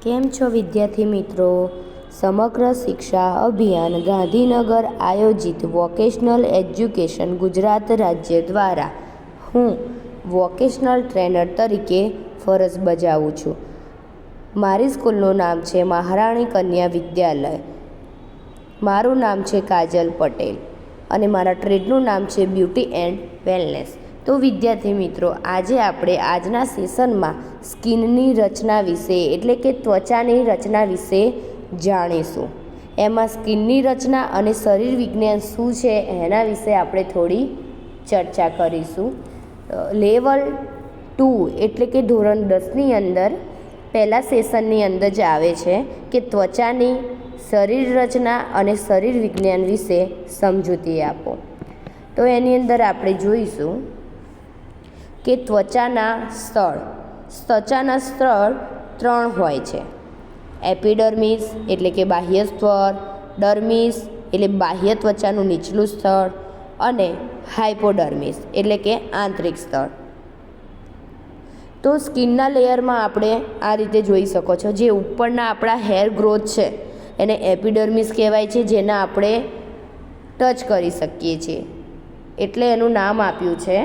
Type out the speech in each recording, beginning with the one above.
કેમ છો વિદ્યાર્થી મિત્રો? સમગ્ર શિક્ષા અભિયાન ગાંધીનગર આયોજિત વોકેશનલ એજ્યુકેશન ગુજરાત રાજ્ય દ્વારા હું વોકેશનલ ટ્રેનર તરીકે ફરજ બજાવું છું. મારી સ્કૂલનું નામ છે મહારાણી કન્યા વિદ્યાલય. મારું નામ છે કાજલ પટેલ અને મારા ટ્રેડનું નામ છે બ્યુટી એન્ડ વેલનેસ. તો વિદ્યાર્થી મિત્રો, આજે આપણે આજના સેશનમાં સ્કિનની રચના વિશે એટલે કે ત્વચાની રચના વિશે જાણીશું. એમાં સ્કિનની રચના અને શરીર વિજ્ઞાન શું છે એના વિશે આપણે થોડી ચર્ચા કરીશું. લેવલ 2 એટલે કે ધોરણ 10ની અંદર પહેલા સેશનની અંદર જ આવે છે કે ત્વચાની શરીર રચના અને શરીર વિજ્ઞાન વિશે સમજૂતી આપો. તો એની અંદર આપણે જોઈશું કે ત્વચાના સ્તર 3 હોય છે. એપિડર્મિસ એટલે કે બાહ્ય સ્તર, ડર્મિસ એટલે બાહ્ય ત્વચાનું નીચલું સ્તર અને હાઇપોડર્મિસ એટલે કે આંતરિક સ્તર. તો સ્કિનના લેયરમાં આપણે આ રીતે જોઈ શકો છો. જે ઉપરના આપણા હેર ગ્રોથ છે એને એપિડર્મિસ કહેવાય છે, જેના આપણે ટચ કરી શકીએ છીએ એટલે એનું નામ આપ્યું છે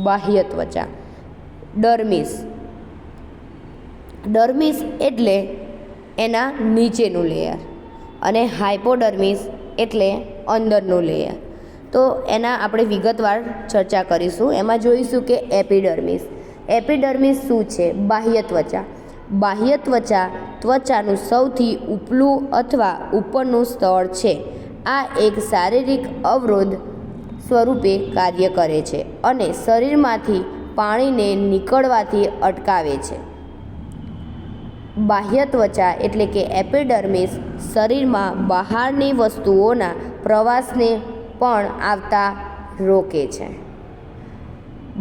બાહ્ય ત્વચા. ડર્મિસ એટલે એના નીચેનું લેયર અને હાઇપોડર્મિસ એટલે અંદરનું લેયર. તો એના આપણે વિગતવાર ચર્ચા કરીશું. એમાં જોઈશું કે એપિડર્મિસ શું છે? બાહ્ય ત્વચા. બાહ્ય ત્વચા ત્વચાનું સૌથી ઉપલું અથવા ઉપરનું સ્તર છે. આ એક શારીરિક અવરોધ સ્વરૂપે કાર્ય કરે છે અને શરીરમાંથી પાણીને નીકળવાથી અટકાવે છે. બાહ્ય ત્વચા એટલે કે એપિડર્મિસ શરીરમાં બહારની વસ્તુઓના પ્રવાસને પણ આવતા રોકે છે.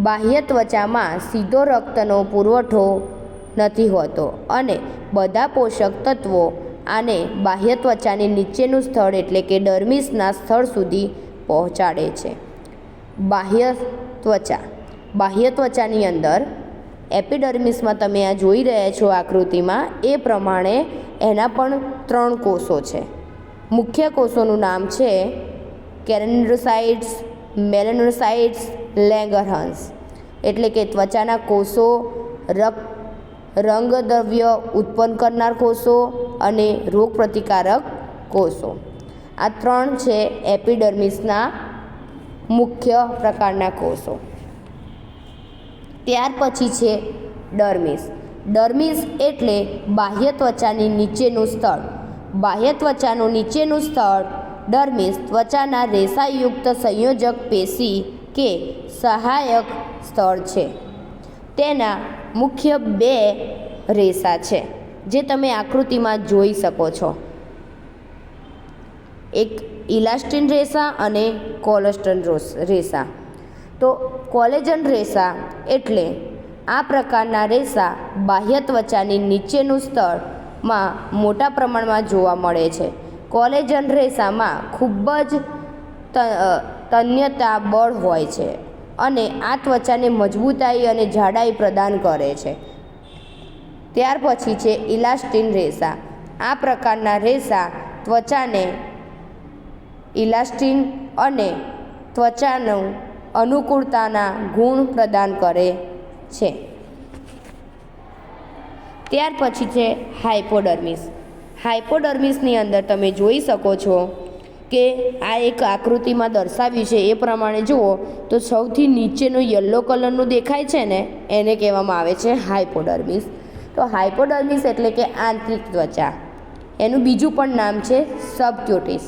બાહ્ય ત્વચામાં સીધો રક્તનો પુરવઠો નથી હોતો અને બધા પોષક તત્વો આને બાહ્ય ત્વચાની નીચેનું સ્થળ એટલે કે ડર્મિસના સ્થળ સુધી પહોંચાડે છે. બાહ્ય ત્વચાની અંદર એપિડર્મિસમાં તમે આ જોઈ રહ્યા છો આકૃતિમાં એ પ્રમાણે એના પણ 3 કોષો છે. મુખ્ય કોષોનું નામ છે કેરેનોસાઇટ્સ, મેલેનોસાઇટ્સ, લેંગરહન્સ એટલે કે ત્વચાના કોષો, રંગદ્રવ્ય ઉત્પન્ન કરનાર કોષો અને રોગ પ્રતિકારક કોષો. આ 3 છે એપિડર્મિસના મુખ્ય પ્રકારના કોષો. ત્યાર પછી છે ડર્મિસ એટલે બાહ્ય ત્વચાની નીચેનું સ્તર. બાહ્ય ત્વચાનું નીચેનું સ્તર ડર્મિસ ત્વચાના રેસાયુક્ત સંયોજક પેશી કે સહાયક સ્તર છે. તેના મુખ્ય 2 રેસા છે જે તમે આકૃતિમાં જોઈ શકો છો. એક ઇલાસ્ટિન રેસા અને કોલેસ્ટન રેસા. તો કોલેજન રેસા એટલે આ પ્રકારના રેસા બાહ્ય ત્વચાની નીચેનું સ્તરમાં મોટા પ્રમાણમાં જોવા મળે છે. કોલેજન રેસામાં ખૂબ જ તન્યતા બળ હોય છે અને આ ત્વચાને મજબૂતાઈ અને જાડાઈ પ્રદાન કરે છે. ત્યાર પછી છે ઇલાસ્ટિન રેસા. આ પ્રકારના રેસા ત્વચાને ઇલાસ્ટિન અને ત્વચાનું અનુકૂળતાના ગુણ પ્રદાન કરે છે. ત્યાર પછી છે હાઇપોડર્મિસની અંદર તમે જોઈ શકો છો કે આ એક આકૃતિમાં દર્શાવ્યું છે એ પ્રમાણે જુઓ તો સૌથી નીચેનું યલો કલરનું દેખાય છે ને એને કહેવામાં આવે છે હાઇપોડર્મિસ. તો હાઇપોડર્મિસ એટલે કે આંતરિક ત્વચા. એનું બીજું પણ નામ છે સબક્યુટિસ.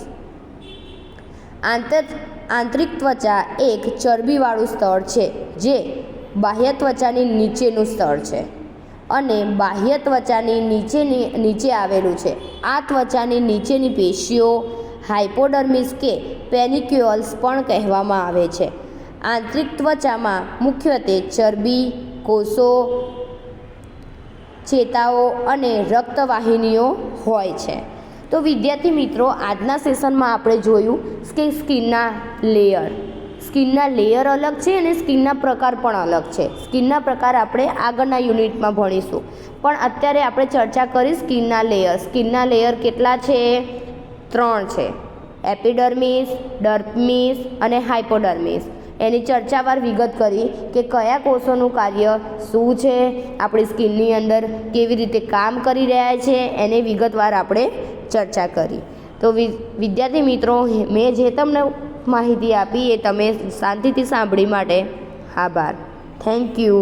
આંતરિક ત્વચા એક ચરબીવાળું સ્તર છે જે બાહ્ય ત્વચાની નીચેનું સ્તર છે અને બાહ્ય ત્વચાની નીચે આવેલું છે. આ ત્વચાની નીચેની પેશીઓ હાઇપોડર્મિસ કે પેનિક્યુલ્સ પણ કહેવામાં આવે છે. આંતરિક ત્વચામાં મુખ્યત્વે ચરબી, કોષો, ચેતાઓ અને રક્તવાહિનીઓ હોય છે. તો વિદ્યાર્થી મિત્રો, આજના સેશનમાં આપણે જોયું કે સ્કિનના લેયર અલગ છે અને સ્કિનના પ્રકાર પણ અલગ છે. સ્કિનના પ્રકાર આપણે આગળના યુનિટમાં ભણીશું, પણ અત્યારે આપણે ચર્ચા કરી સ્કિનના લેયર. સ્કિનના લેયર કેટલા છે? 3 છે. એપિડર્મિસ, ડર્મિસ અને હાઇપોડર્મિસ. એની ચર્ચાવાર વિગત કરી કે કયા કોષોનું કાર્ય શું છે, આપણી સ્કિનની અંદર કેવી રીતે કામ કરી રહ્યા છે, એની વિગતવાર આપણે ચર્ચા કરી. તો વિદ્યાર્થી મિત્રો, મેં જે તમને માહિતી આપી એ તમે શાંતિથી સાંભળી માટે આભાર. Thank you.